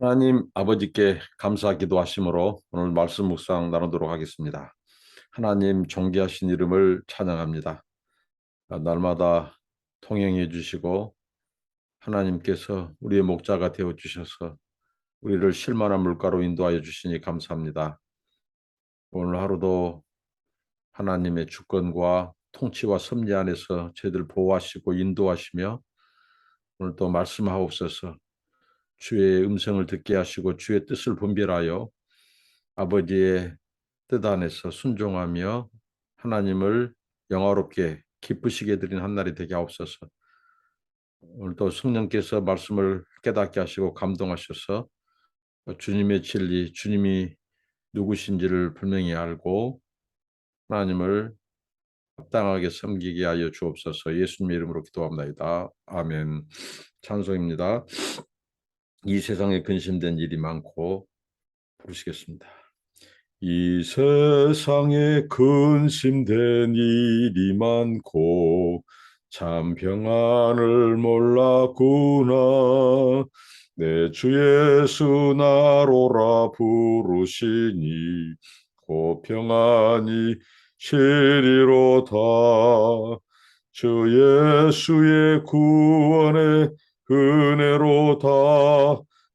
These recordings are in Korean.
하나님 아버지께 감사 기도하심으로 오늘 말씀 묵상 나누도록 하겠습니다. 하나님 존귀하신 이름을 찬양합니다. 날마다 통행해 주시고 하나님께서 우리의 목자가 되어 주셔서 우리를 쉴만한 물가로 인도하여 주시니 감사합니다. 오늘 하루도 하나님의 주권과 통치와 섭리 안에서 저희들 보호하시고 인도하시며 오늘 또 말씀하옵소서. 주의 음성을 듣게 하시고 주의 뜻을 분별하여 아버지의 뜻 안에서 순종하며 하나님을 영화롭게 기쁘시게 드린 한 날이 되게 하옵소서. 오늘도 성령께서 말씀을 깨닫게 하시고 감동하셔서 주님의 진리, 주님이 누구신지를 분명히 알고 하나님을 합당하게 섬기게 하여 주옵소서. 예수님의 이름으로 기도합니다. 아멘. 찬송입니다. 이 세상에 근심된 일이 많고 부르시겠습니다. 이 세상에 근심된 일이 많고 참 평안을 몰랐구나. 내 주 예수 나로라 부르시니 곧 평안이 시리로다. 주 예수의 구원의 은혜로다.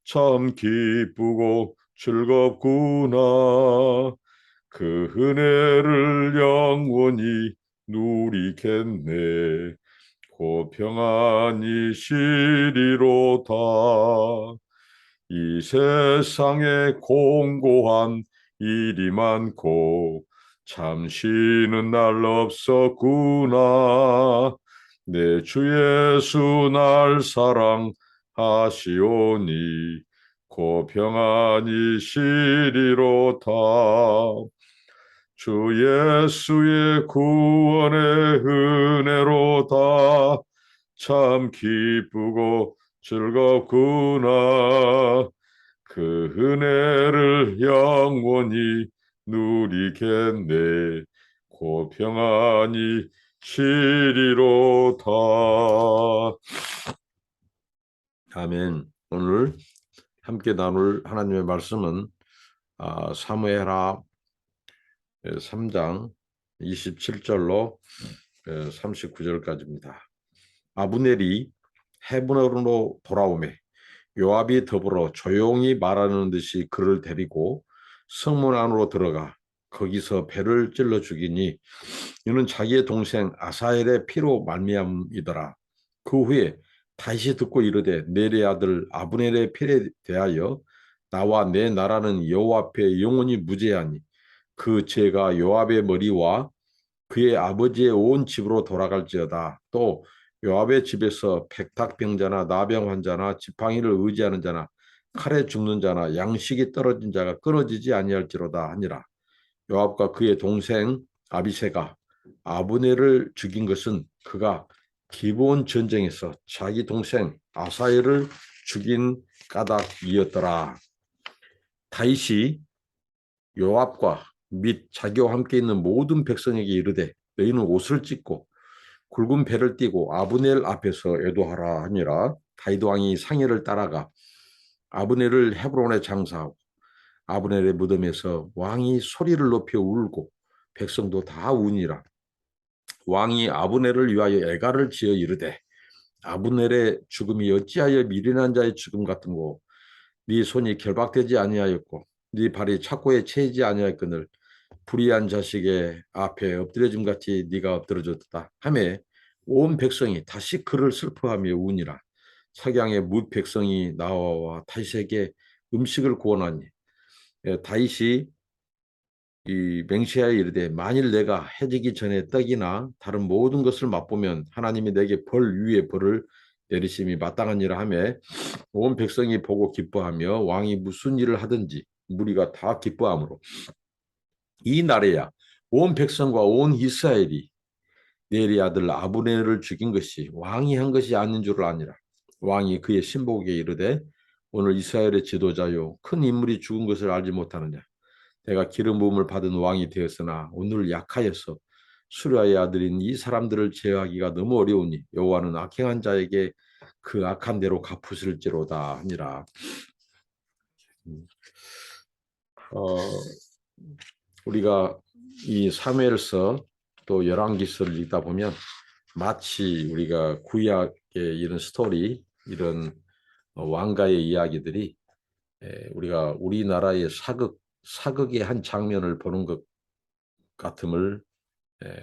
참 기쁘고 즐겁구나. 그 은혜를 영원히 누리겠네. 곧 평안이 시리로다. 이 세상에 공고한 일이 많고 참 쉬는 날 없었구나. 내 주 예수 날 사랑하시오니 곧 평안이 시리로다. 주 예수의 구원의 은혜로다. 참 기쁘고 즐겁구나. 그 은혜를 영원히 누리겠네. 곧 평안이 시리로다. 아멘. 오늘 함께 나눌 하나님의 말씀은 사무엘하 3장 27절로 39절까지입니다. 아브넬이 헤브론으로 돌아오매 요압이 더불어 조용히 말하는 듯이 그를 데리고 성문 안으로 들어가 거기서 배를 찔러 죽이니 이는 자기의 동생 아사엘의 피로 말미암이더라. 그 후에 다시 듣고 이르되 넬의 아들 아브넬의 피에 대하여 나와 내 나라는 여호와 앞에 영원히 무죄하니 그 죄가 요압의 머리와 그의 아버지의 온 집으로 돌아갈지어다. 또 요압의 집에서 백탁병자나 나병 환자나 지팡이를 의지하는 자나 칼에 죽는 자나 양식이 떨어진 자가 끊어지지 아니할지로다 하니라. 요압과 그의 동생 아비새가 아브넬을 죽인 것은 그가 기브온 전쟁에서 자기 동생 아사엘을 죽인 까닭이었더라. 다윗이 요압과 및 자기와 함께 있는 모든 백성에게 이르되 너희는 옷을 찢고 굵은 배를 띠고 아브넬 앞에서 애도하라 하니라. 다윗 왕이 상의를 따라가 아브넬을 헤브론에 장사하고 아브넬의 무덤에서 왕이 소리를 높여 울고 백성도 다 우니라. 왕이 아브넬을 위하여 애가를 지어 이르되 아브넬의 죽음이 어찌하여 미련한 자의 죽음 같은고 네 손이 결박되지 아니하였고 네 발이 착고에 채이지 아니하였거늘 불의한 자식의 앞에 엎드려짐 같이 네가 엎드려졌다 하매 온 백성이 다시 그를 슬퍼하며 우니라. 석양의 뭇 백성이 나와 다윗에게 음식을 구원하니 다윗이 이 맹세하여 이르되 만일 내가 해지기 전에 떡이나 다른 모든 것을 맛보면 하나님이 내게 벌 위에 벌을 내리심이 마땅하니라 하며 온 백성이 보고 기뻐하며 왕이 무슨 일을 하든지 무리가 다 기뻐하므로 이 날에야 온 백성과 온 이스라엘이 넬의 아들 아브넬을 죽인 것이 왕이 한 것이 아닌 줄 아니라. 왕이 그의 신복에게 이르되 오늘 이스라엘의 지도자요 큰 인물이 죽은 것을 알지 못하느냐. 내가 기름 부음을 받은 왕이 되었으나 오늘 약하여서 수르야의 아들인 이 사람들을 제어하기가 너무 어려우니 여호와는 악행한 자에게 그 악한 대로 갚으실지로다 하니라. 어, 우리가 이 사무엘서 또 열왕기서를 읽다 보면 마치 우리가 구약의 이런 스토리, 이런 왕가의 이야기들이 우리가 우리나라의 사극의 한 장면을 보는 것 같음을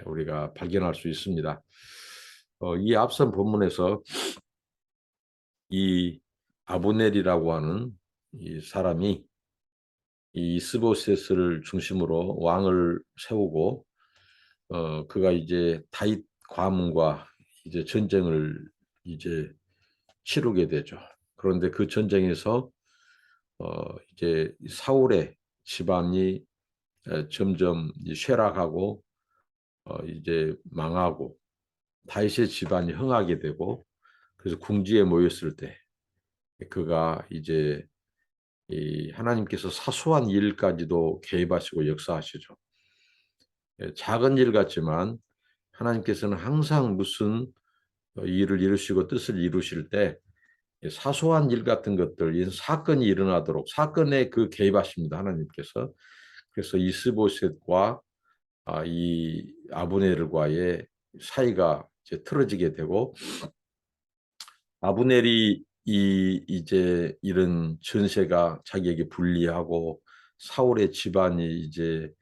우리가 발견할 수 있습니다. 이 앞선 본문에서 이 아브넬이라고 하는 이 사람이 이 이스보셋을 중심으로 왕을 세우고 그가 이제 다윗 가문과 이제 전쟁을 이제 치르게 되죠. 그런데 그 전쟁에서 이제 사울의 집안이 점점 쇠락하고 이제 망하고 다윗의 집안이 흥하게 되고 그래서 궁지에 모였을 때 그가 이제 이 하나님께서 사소한 일까지도 개입하시고 역사하시죠. 작은 일 같지만 하나님께서는 항상 무슨 일을 이루시고 뜻을 이루실 때 사소한 일 같은 것들, 이 사건이 일어나도록 사건에 그 개입하십니다. 하나님께서. 그래서 이스보셋과 이 아브넬과의 사이가 이제 틀어지게 되고 아브넬이 이제 이런 전세가 자기에게 불리하고 사울의 집안이 이제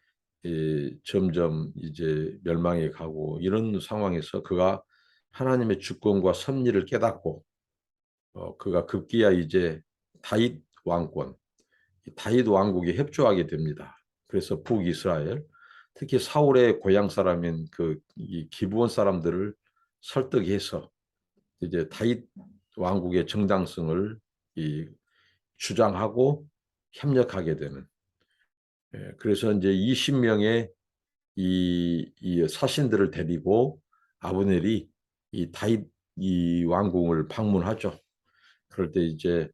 점점 이제 멸망해 가고 이런 상황에서 그가 하나님의 주권과 섭리를 깨닫고 그가 급기야 이제 다윗 왕권, 다윗 왕국에 협조하게 됩니다. 그래서 북이스라엘, 특히 사울의 고향 사람인 이 기브온 사람들을 설득해서 이제 다윗 왕국의 정당성을 주장하고 협력하게 되는. 그래서 이제 20명의 이 사신들을 데리고 아브넬이 이 다윗 이 왕궁을 방문하죠. 그럴 때 이제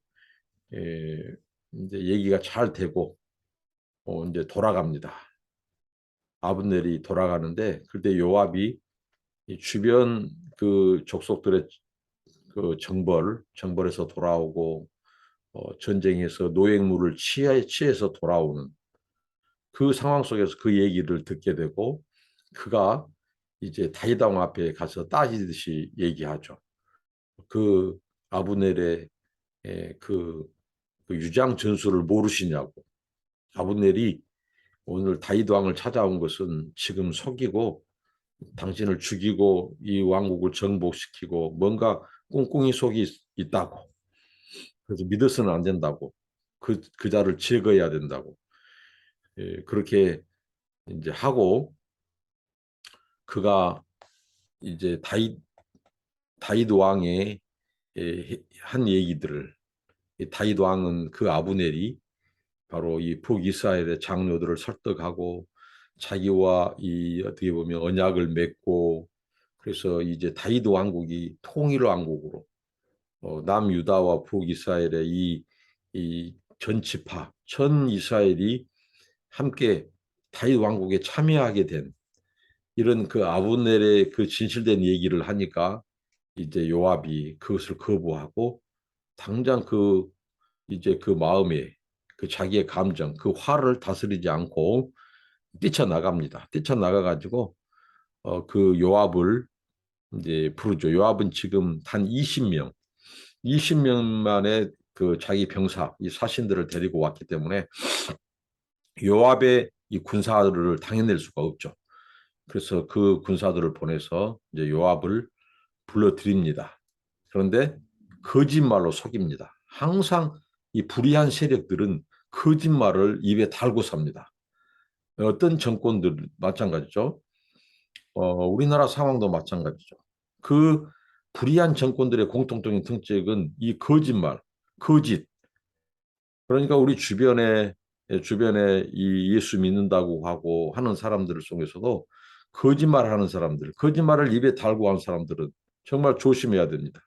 얘기가 잘 되고 이제 돌아갑니다. 아브넬이 돌아가는데 그때 요압이 이 주변 그 족속들의 그 정벌에서 돌아오고 전쟁에서 노획물을 취해서 돌아오는 그 상황 속에서 그 얘기를 듣게 되고 그가 이제 다윗 왕 앞에 가서 따지듯이 얘기하죠. 그 아브넬의 그 유장 전술을 모르시냐고. 아브넬이 오늘 다윗 왕을 찾아온 것은 지금 속이고 당신을 죽이고 이 왕국을 정복시키고 뭔가 꿍꿍이 속이 있다고. 그래서 믿어서는 안 된다고. 그 자를 제거해야 된다고. 그렇게 이제 하고 그가 이제 다윗 왕의 한 얘기들을 다윗 왕은 그 아브넬이 바로 이 북이스라엘의 장로들을 설득하고 자기와 이 어떻게 보면 언약을 맺고 그래서 이제 다윗 왕국이 통일 왕국으로 남유다와 북이스라엘의 이전 지파 전 이스라엘이 함께 다윗 왕국에 참여하게 된 이런 그 아브넬의 그 진실된 얘기를 하니까 이제 요압이 그것을 거부하고 당장 이제 그 마음에 그 자기의 감정 그 화를 다스리지 않고 뛰쳐나갑니다. 뛰쳐나가 가지고 그 요압을 이제 부르죠. 요압은 지금 단 20명만의 그 자기 병사 이 사신들을 데리고 왔기 때문에 요압의 이 군사를 당해낼 수가 없죠. 그래서 그 군사들을 보내서 이제 요압을 불러들입니다. 그런데 거짓말로 속입니다. 항상 이 불의한 세력들은 거짓말을 입에 달고 삽니다. 어떤 정권들 마찬가지죠. 우리나라 상황도 마찬가지죠. 그 불의한 정권들의 공통적인 특징은 이 거짓말, 거짓. 그러니까 우리 주변에 이 예수 믿는다고 하고 하는 사람들 속에서도 거짓말하는 사람들, 거짓말을 입에 달고 하는 사람들은 정말 조심해야 됩니다.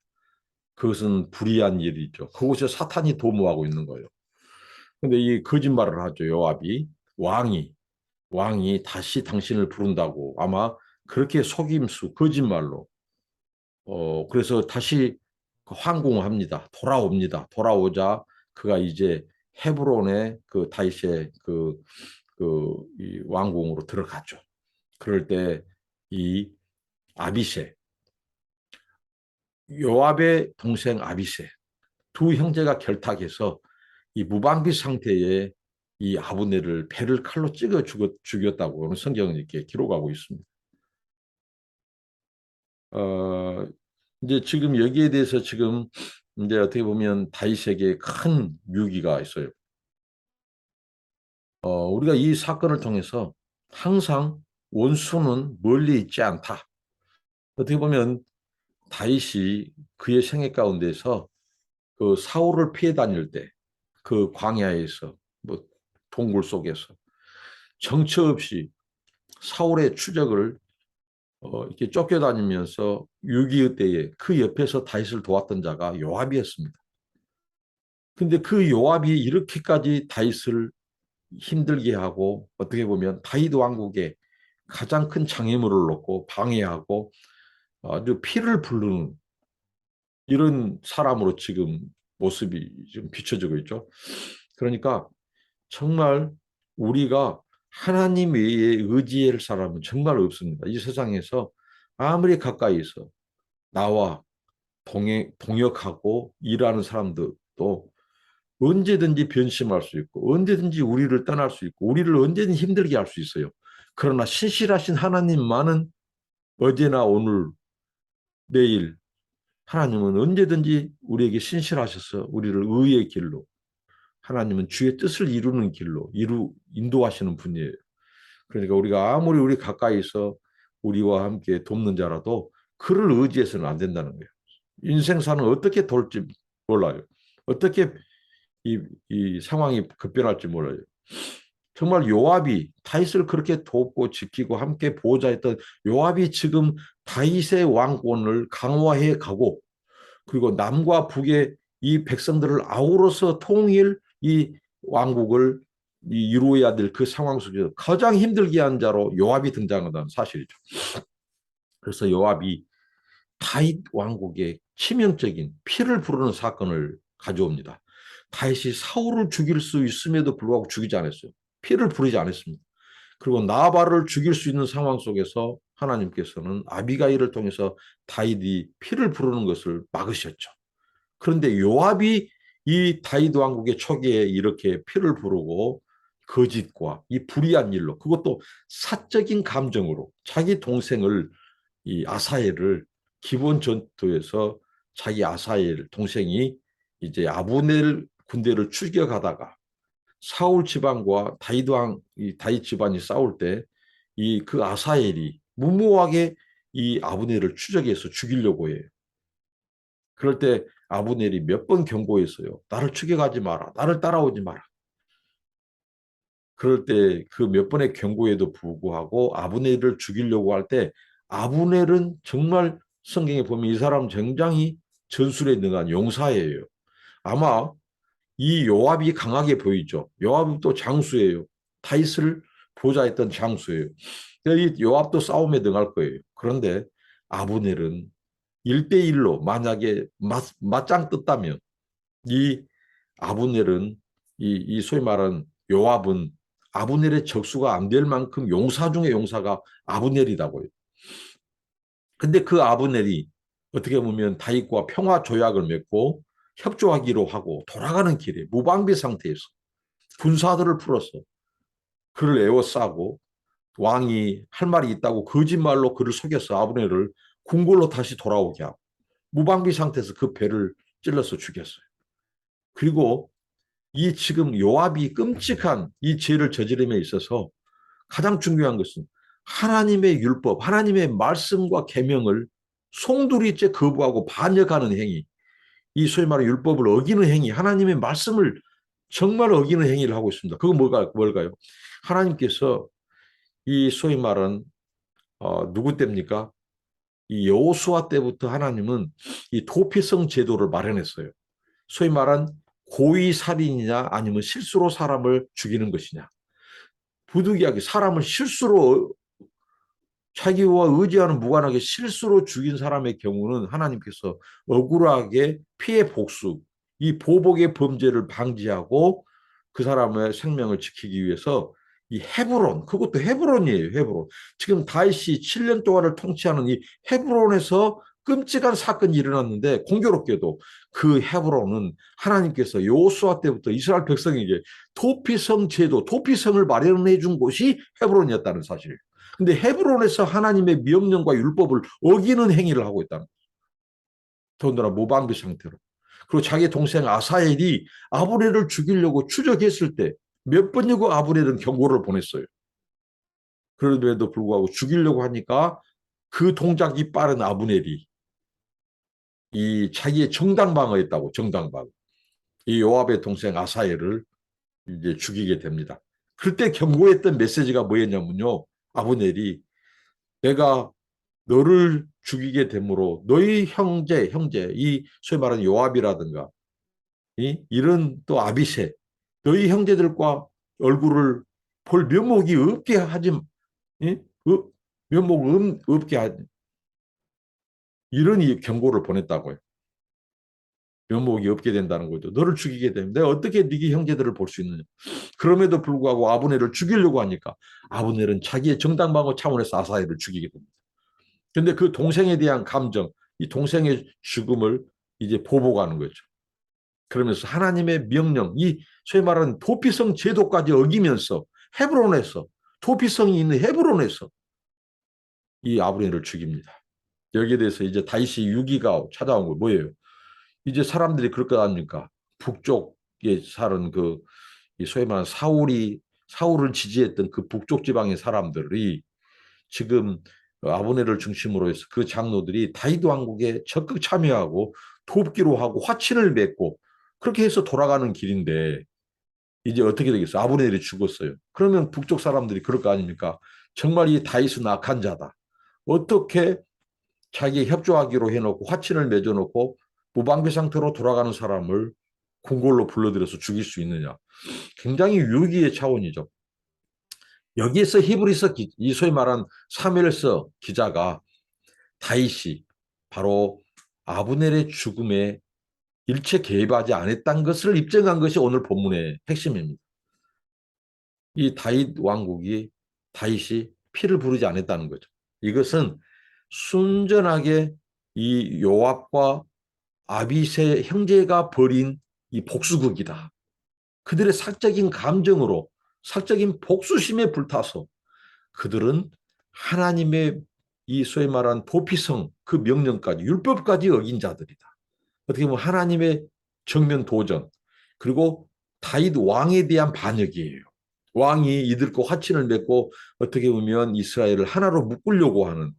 그것은 불의한 일이죠. 그곳에 사탄이 도모하고 있는 거예요. 근데 이 거짓말을 하죠. 요압이 왕이 다시 당신을 부른다고 아마 그렇게 속임수 거짓말로 그래서 다시 황궁합니다. 돌아옵니다. 돌아오자 그가 이제 헤브론의 그 다윗의 이 왕궁으로 들어가죠. 그럴 때 이 아비새, 요압의 동생 아비새 두 형제가 결탁해서 이 무방비 상태의 이 아브넬을 배를 칼로 찍어 죽였다고 성경은 이렇게 기록하고 있습니다. 어, 이제 지금 여기에 대해서 지금 이제 어떻게 보면 다윗에게 큰 유기가 있어요. 우리가 이 사건을 통해서 항상 원수는 멀리 있지 않다. 어떻게 보면 다윗이 그의 생애 가운데서 그 사울을 피해 다닐 때 그 광야에서 뭐 동굴 속에서 정처 없이 사울의 추적을 이렇게 쫓겨다니면서 6.25 때에 그 옆에서 다윗을 도왔던 자가 요압이었습니다. 근데 그 요압이 이렇게까지 다윗을 힘들게 하고 어떻게 보면 다윗 왕국에 가장 큰 장애물을 놓고 방해하고 아주 피를 부르는 이런 사람으로 지금 모습이 좀 비춰지고 있죠. 그러니까 정말 우리가 하나님 외에 의지할 사람은 정말 없습니다. 이 세상에서 아무리 가까이서 나와 동역하고 일하는 사람들도 언제든지 변심할 수 있고 언제든지 우리를 떠날 수 있고 우리를 언제든지 힘들게 할 수 있어요. 그러나 신실하신 하나님만은 어제나 오늘 내일 하나님은 언제든지 우리에게 신실하셔서 우리를 의의 길로 하나님은 주의 뜻을 이루는 길로 인도하시는 분이에요. 그러니까 우리가 아무리 우리 가까이서 우리와 함께 돕는 자라도 그를 의지해서는 안 된다는 거예요. 인생사는 어떻게 돌지 몰라요. 어떻게 이 상황이 급변할지 몰라요. 정말 요압이 다윗을 그렇게 돕고 지키고 함께 보호자했던 요압이 지금 다윗의 왕권을 강화해 가고 그리고 남과 북의 이 백성들을 아우러서 통일 이 왕국을 이루어야 될 그 상황 속에서 가장 힘들게 한 자로 요압이 등장한다는 사실이죠. 그래서 요압이 다윗 왕국의 치명적인 피를 부르는 사건을 가져옵니다. 다윗이 사울을 죽일 수 있음에도 불구하고 죽이지 않았어요. 피를 부르지 않았습니다. 그리고 나발을 죽일 수 있는 상황 속에서 하나님께서는 아비가일을 통해서 다윗이 피를 부르는 것을 막으셨죠. 그런데 요압이 이 다윗 왕국의 초기에 이렇게 피를 부르고 거짓과 이 불의한 일로 그것도 사적인 감정으로 자기 동생을 이 아사엘을 기본 전투에서 자기 아사엘 동생이 이제 아브넬 군대를 추격하다가 사울 집안과 이 다윗 집안이 싸울 때 이 그 아사엘이 무모하게 이 아브넬을 추적해서 죽이려고 해요. 그럴 때 아브넬이 몇 번 경고했어요. 나를 추격하지 마라. 나를 따라오지 마라. 그럴 때 그 몇 번의 경고에도 불구하고 아브넬을 죽이려고 할 때 아브넬은 정말 성경에 보면 이 사람 굉장히 전술에 능한 용사예요. 아마 이 요압이 강하게 보이죠. 요압이 또 장수예요. 다윗을 보좌했던 장수예요. 이 요압도 싸움에 능할 거예요. 그런데 아브넬은 1대1로 만약에 맞짱 떴다면 이 아브넬은 이 소위 말하는 요압은 아브넬의 적수가 안 될 만큼 용사 중에 용사가 아브넬이라고요. 근데 그 아브넬이 어떻게 보면 다윗과 평화 조약을 맺고 협조하기로 하고 돌아가는 길에 무방비 상태에서 군사들을 풀어서 그를 에워싸고 왕이 할 말이 있다고 거짓말로 그를 속여서 아브넬을 궁궐로 다시 돌아오게 하고 무방비 상태에서 그 배를 찔러서 죽였어요. 그리고 이 지금 요압이 끔찍한 이 죄를 저지름에 있어서 가장 중요한 것은 하나님의 율법, 하나님의 말씀과 계명을 송두리째 거부하고 반역하는 행위, 이 소위 말하는 율법을 어기는 행위, 하나님의 말씀을 정말 어기는 행위를 하고 있습니다. 그거 뭘까요? 하나님께서 이 소위 말하는 누구 때입니까? 이 여호수아 때부터 하나님은 이 도피성 제도를 마련했어요. 소위 말한 고의 살인이냐 아니면 실수로 사람을 죽이는 것이냐. 부득이하게 사람을 실수로 자기와 의지와는 무관하게 실수로 죽인 사람의 경우는 하나님께서 억울하게 피해 복수, 이 보복의 범죄를 방지하고 그 사람의 생명을 지키기 위해서 이 헤브론, 그것도 헤브론이에요. 헤브론. 지금 다윗이 7년 동안을 통치하는 이 헤브론에서 끔찍한 사건이 일어났는데 공교롭게도 그 헤브론은 하나님께서 여호수아 때부터 이스라엘 백성에게 도피성 제도, 도피성을 마련해 준 곳이 헤브론이었다는 사실이에요. 근데 헤브론에서 하나님의 명령과 율법을 어기는 행위를 하고 있다는 거예요. 더군다나 무방비 상태로. 그리고 자기 동생 아사엘이 아브넬을 죽이려고 추적했을 때 몇 번이고 아브넬은 경고를 보냈어요. 그럼에도 불구하고 죽이려고 하니까 그 동작이 빠른 아브넬이 이 자기의 정당방어했다고, 정당방어. 이 요압의 동생 아사엘을 이제 죽이게 됩니다. 그때 경고했던 메시지가 뭐였냐면요. 아브넬이 내가 너를 죽이게 되므로 너희 형제, 이 소위 말하는 요압이라든가 이런 또 아비새, 너희 형제들과 얼굴을 볼 면목이 없게 하지, 이? 면목 없게 하지. 이런 경고를 보냈다고요. 면목이 없게 된다는 거죠. 너를 죽이게 되면 내가 어떻게 네 형제들을 볼 수 있느냐. 그럼에도 불구하고 아브넬을 죽이려고 하니까 아브넬은 자기의 정당방어 차원에서 아사엘을 죽이게 됩니다. 근데 그 동생에 대한 감정, 이 동생의 죽음을 이제 보복하는 거죠. 그러면서 하나님의 명령, 이 소위 말하는 도피성 제도까지 어기면서 헤브론에서, 도피성이 있는 헤브론에서 이 아브넬을 죽입니다. 여기에 대해서 이제 다윗이 유기가 찾아온 거 뭐예요? 이제 사람들이 그럴 거 아닙니까? 북쪽에 사는 그 소위 말하는 사울을 지지했던 그 북쪽 지방의 사람들이 지금 아브넬을 중심으로 해서 그 장로들이 다윗 왕국에 적극 참여하고 돕기로 하고 화친을 맺고 그렇게 해서 돌아가는 길인데 이제 어떻게 되겠어요? 아브넬이 죽었어요. 그러면 북쪽 사람들이 그럴 거 아닙니까? 정말 이 다윗은 악한 자다. 어떻게 자기 협조하기로 해놓고 화친을 맺어놓고 무방비 상태로 돌아가는 사람을 궁궐로 불러들여서 죽일 수 있느냐. 굉장히 유기의 차원이죠. 여기에서 히브리서 이 소위 말한 사무엘서 기자가 다윗이 바로 아브넬의 죽음에 일체 개입하지 않았다는 것을 입증한 것이 오늘 본문의 핵심입니다. 이 다윗 왕국이 다윗이 피를 부르지 않았다는 거죠. 이것은 순전하게 이 요압과 아비새 형제가 벌인 이 복수극이다. 그들의 사적인 감정으로 사적인 복수심에 불타서 그들은 하나님의 이 소위 말한 도피성 그 명령까지 율법까지 어긴 자들이다. 어떻게 보면 하나님의 정면 도전 그리고 다윗 왕에 대한 반역이에요. 왕이 이들과 화친을 맺고 어떻게 보면 이스라엘을 하나로 묶으려고 하는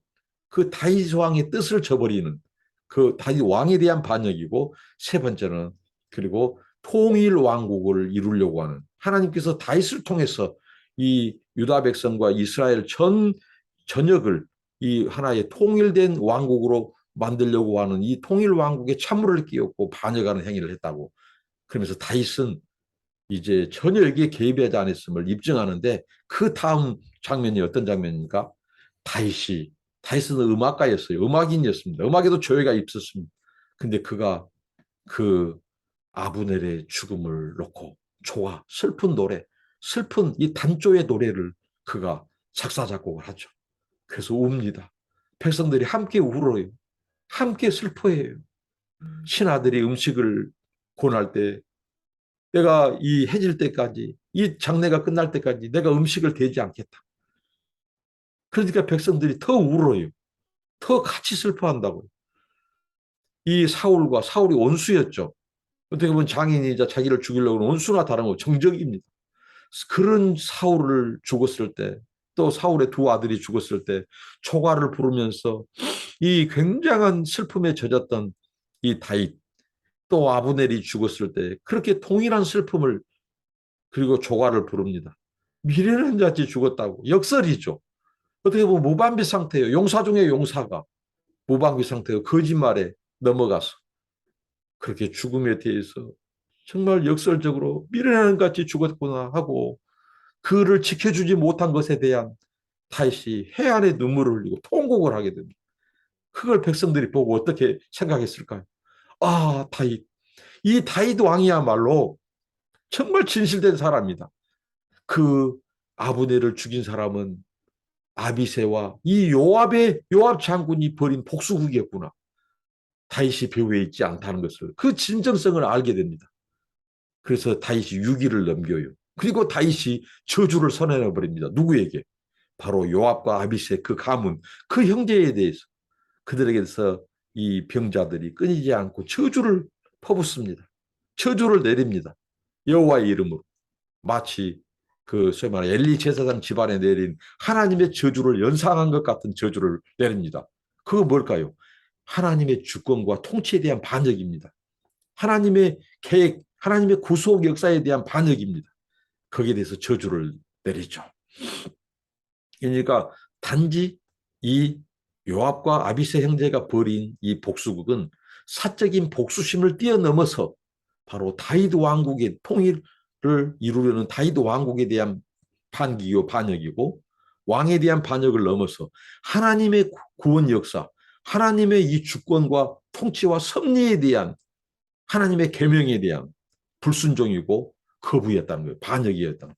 그 다윗 왕의 뜻을 저버리는 그 다윗 왕에 대한 반역이고 세 번째는 그리고 통일 왕국을 이루려고 하는 하나님께서 다윗을 통해서 이 유다 백성과 이스라엘 전역을 이 하나의 통일된 왕국으로 만들려고 하는 이 통일 왕국에 찬물을 끼얹고 반역하는 행위를 했다고. 그러면서 다윗은 이제 전혀 여기에 개입하지 않았음을 입증하는데 그 다음 장면이 어떤 장면입니까? 다윗은 음악가였어요. 음악인이었습니다. 음악에도 조예가 있었습니다. 근데 그가 그 아브넬의 죽음을 놓고 좋아 슬픈 노래, 슬픈 이 단조의 노래를 그가 작사 작곡을 하죠. 그래서 웁니다. 백성들이 함께 울어요. 함께 슬퍼해요. 신하들이 음식을 권할 때 내가 이 해질 때까지 이 장례가 끝날 때까지 내가 음식을 대지 않겠다. 그러니까 백성들이 더 울어요. 더 같이 슬퍼한다고요. 이 사울이 원수였죠. 어떻게 보면 장인이자 자기를 죽이려고 하는 원수나 다른 거 정적입니다. 그런 사울을 죽었을 때, 또 사울의 두 아들이 죽었을 때 초가를 부르면서 이 굉장한 슬픔에 젖었던 이 다윗, 또 아브넬이 죽었을 때 그렇게 동일한 슬픔을 그리고 조가를 부릅니다. 미련한 자치 죽었다고. 역설이죠. 어떻게 보면 무방비 상태예요. 용사 중에 용사가 무방비 상태예요. 거짓말에 넘어가서 그렇게 죽음에 대해서 정말 역설적으로 미련한 같이 죽었구나 하고 그를 지켜주지 못한 것에 대한 다윗이 해안의 눈물을 흘리고 통곡을 하게 됩니다. 그걸 백성들이 보고 어떻게 생각했을까요? 아, 다윗. 이 다윗 왕이야말로 정말 진실된 사람이다. 그 아브넬을 죽인 사람은 아비새와 이 요압 장군이 벌인 복수극이었구나. 다윗이 배후에 있지 않다는 것을 그 진정성을 알게 됩니다. 그래서 다윗이 유기를 넘겨요. 그리고 다윗이 저주를 선언해 버립니다. 누구에게? 바로 요압과 아비새 그 가문, 그 형제에 대해서 그들에게서 이 병자들이 끊이지 않고 저주를 퍼붓습니다. 저주를 내립니다. 여호와의 이름으로. 마치 그 소위 말하는 엘리 제사장 집안에 내린 하나님의 저주를 연상한 것 같은 저주를 내립니다. 그거 뭘까요? 하나님의 주권과 통치에 대한 반역입니다. 하나님의 계획, 하나님의 구속 역사에 대한 반역입니다. 거기에 대해서 저주를 내리죠. 그러니까 단지 이 요압과 아비새 형제가 벌인 이 복수극은 사적인 복수심을 뛰어넘어서 바로 다윗 왕국의 통일을 이루려는 다윗 왕국에 대한 반기요 반역이고 왕에 대한 반역을 넘어서 하나님의 구원 역사, 하나님의 이 주권과 통치와 섭리에 대한 하나님의 계명에 대한 불순종이고 거부였다는 거예요. 반역이었다는 거예요.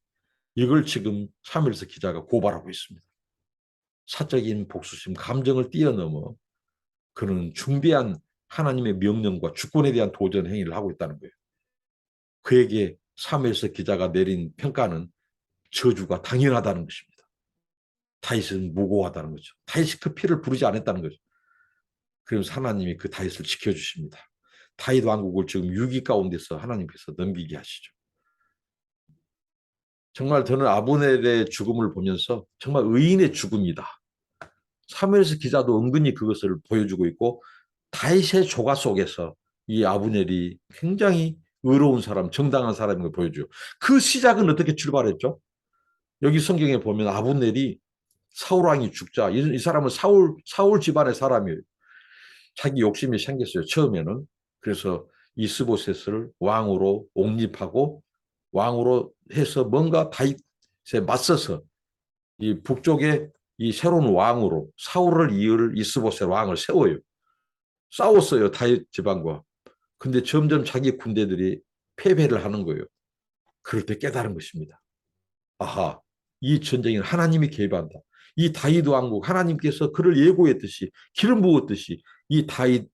이걸 지금 사무엘서 기자가 고발하고 있습니다. 사적인 복수심, 감정을 뛰어넘어 그는 중대한 하나님의 명령과 주권에 대한 도전 행위를 하고 있다는 거예요. 그에게 사무엘서 기자가 내린 평가는 저주가 당연하다는 것입니다. 다윗은 무고하다는 거죠. 다윗이 그 피를 부르지 않았다는 거죠. 그러면서 하나님이 그 다윗을 지켜주십니다. 다윗 왕국을 지금 위기 가운데서 하나님께서 넘기게 하시죠. 정말 저는 아브넬의 죽음을 보면서 정말 의인의 죽음이다. 사무엘서 기자도 은근히 그것을 보여주고 있고 다윗의 조가 속에서 이 아브넬이 굉장히 의로운 사람, 정당한 사람인 걸 보여줘요. 그 시작은 어떻게 출발했죠? 여기 성경에 보면 아브넬이 사울 왕이 죽자 이 사람은 사울 집안의 사람이에요. 자기 욕심이 생겼어요. 처음에는. 그래서 이스보셋을 왕으로 옹립하고 왕으로 해서 뭔가 다윗에 맞서서 이 북쪽에 이 새로운 왕으로 사울을 이을 이스보셋 왕을 세워요. 싸웠어요. 다윗 집안과. 근데 점점 자기 군대들이 패배를 하는 거예요. 그럴 때 깨달은 것입니다. 아하, 이 전쟁은 하나님이 개입한다. 이 다윗 왕국 하나님께서 그를 예고했듯이 기름 부었듯이 이 다윗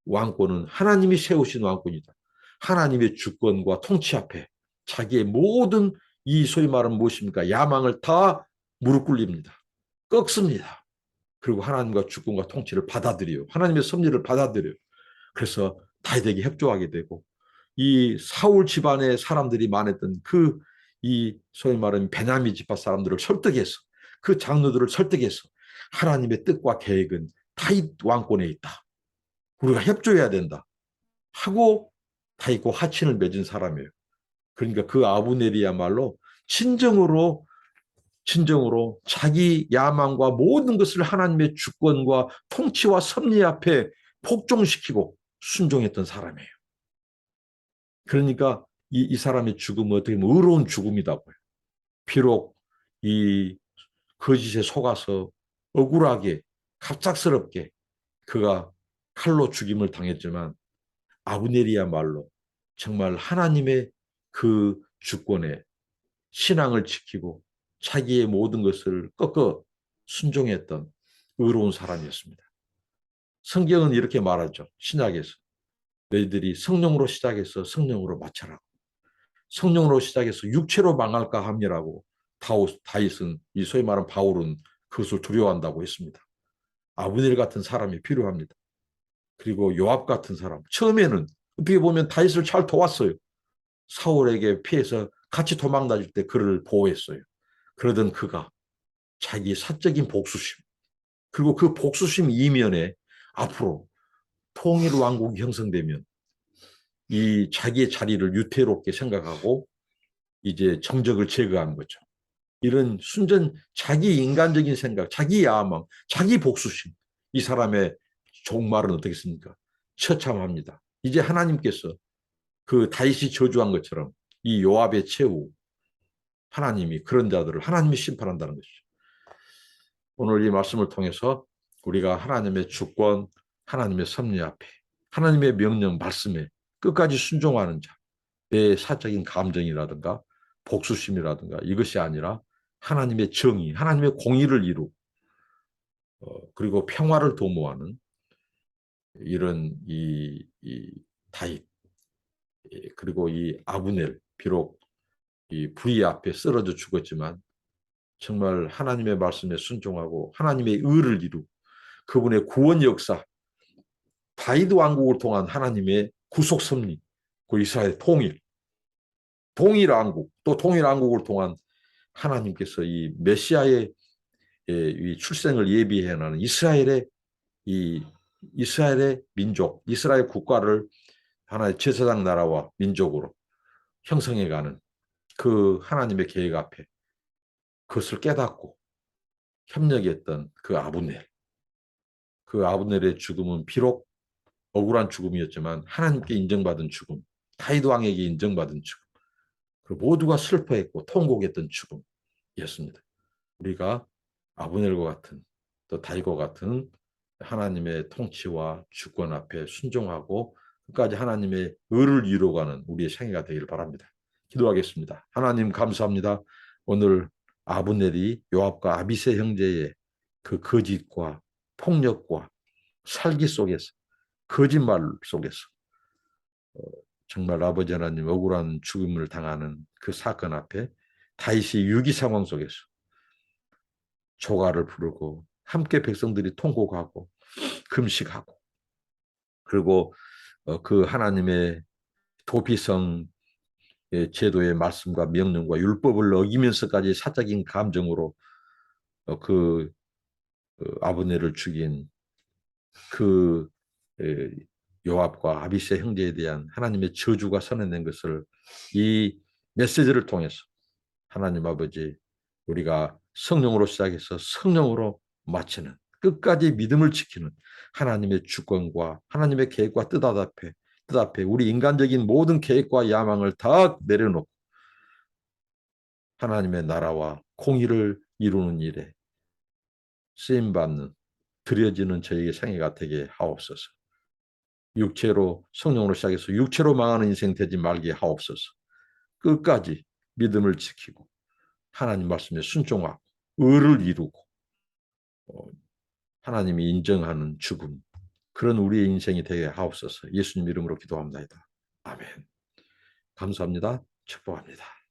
왕권은 하나님이 세우신 왕권이다. 하나님의 주권과 통치 앞에 자기의 모든 이 소위 말하는 무엇입니까? 야망을 다 무릎 꿇립니다. 꺾습니다. 그리고 하나님과 주권과 통치를 받아들여요. 하나님의 섭리를 받아들여요. 그래서 다윗에게 협조하게 되고 이 사울 집안의 사람들이 많았던 그 이 소위 말하는 베냐민 지파 사람들을 설득해서 그 장로들을 설득해서 하나님의 뜻과 계획은 다윗 왕권에 있다. 우리가 협조해야 된다. 하고 다윗과 화친을 맺은 사람이에요. 그러니까 그 아브넬이야말로 진정으로 자기 야망과 모든 것을 하나님의 주권과 통치와 섭리 앞에 복종시키고 순종했던 사람이에요. 그러니까 이 사람의 죽음은 어떻게 보면 의로운 죽음이다고요. 비록 이 거짓에 속아서 억울하게 갑작스럽게 그가 칼로 죽임을 당했지만 아브넬이야말로 정말 하나님의 그 주권에 신앙을 지키고 자기의 모든 것을 꺾어 순종했던 의로운 사람이었습니다. 성경은 이렇게 말하죠. 신약에서 너희들이 성령으로 시작해서 성령으로 마쳐라. 성령으로 시작해서 육체로 망할까 함이라고 다윗은 이 소위 말하는 바울은 그것을 두려워한다고 했습니다. 아브넬 같은 사람이 필요합니다. 그리고 요압 같은 사람. 처음에는 어떻게 보면 다윗을 잘 도왔어요. 사울에게 피해서 같이 도망 다닐 때 그를 보호했어요. 그러던 그가 자기 사적인 복수심 그리고 그 복수심 이면에 앞으로 통일 왕국이 형성되면 이 자기의 자리를 유태롭게 생각하고 이제 정적을 제거한 거죠. 이런 순전 자기 인간적인 생각, 자기 야망, 자기 복수심. 이 사람의 종말은 어떻겠습니까? 처참합니다. 이제 하나님께서 그 다윗이 저주한 것처럼 이 요압의 최후 하나님이 그런 자들을 하나님이 심판한다는 것이죠. 오늘 이 말씀을 통해서 우리가 하나님의 주권, 하나님의 섭리 앞에 하나님의 명령 말씀에 끝까지 순종하는 자, 내 사적인 감정이라든가 복수심이라든가 이것이 아니라 하나님의 정의, 하나님의 공의를 이루고 그리고 평화를 도모하는 이런 이 다윗 그리고 이 아브넬 비록 이 불의 앞에 쓰러져 죽었지만 정말 하나님의 말씀에 순종하고 하나님의 의를 이루고 그분의 구원 역사 다윗 왕국을 통한 하나님의 구속 섭리 그 이스라엘 통일 왕국 또 통일 왕국을 통한 하나님께서 이 메시아의 이 출생을 예비해 나는 이스라엘의 민족, 이스라엘 국가를 하나의 제사장 나라와 민족으로 형성해가는 그 하나님의 계획 앞에 그것을 깨닫고 협력했던 그 아브넬의 죽음은 비록 억울한 죽음이었지만 하나님께 인정받은 죽음, 다윗 왕에게 인정받은 죽음, 그리고 모두가 슬퍼했고 통곡했던 죽음이었습니다. 우리가 아브넬과 같은 또 다윗과 같은 하나님의 통치와 주권 앞에 순종하고 끝까지 하나님의 의를 이루어가는 우리의 생애가 되기를 바랍니다. 기도하겠습니다. 하나님 감사합니다. 오늘 아브넬이 요압과 아비새 형제의 그 거짓과 폭력과 살기 속에서 거짓말 속에서 정말 아버지 하나님 억울한 죽음을 당하는 그 사건 앞에 다윗이 위기 상황 속에서 조가를 부르고 함께 백성들이 통곡하고 금식하고 그리고 그 하나님의 도피성 제도의 말씀과 명령과 율법을 어기면서까지 사적인 감정으로 그 아브넬을 죽인 그 요압과 아비새 형제에 대한 하나님의 저주가 선언된 것을 이 메시지를 통해서 하나님 아버지 우리가 성령으로 시작해서 성령으로 마치는 끝까지 믿음을 지키는 하나님의 주권과 하나님의 계획과 뜻 앞에 우리 인간적인 모든 계획과 야망을 다 내려놓고 하나님의 나라와 공의를 이루는 일에 쓰임받는 드려지는 저에게 생애가 되게 하옵소서. 육체로 성령으로 시작해서 육체로 망하는 인생 되지 말게 하옵소서. 끝까지 믿음을 지키고 하나님 말씀에 순종하고 의를 이루고 하나님이 인정하는 죽음 그런 우리의 인생이 되게 하옵소서. 예수님 이름으로 기도합니다. 아멘. 감사합니다. 축복합니다.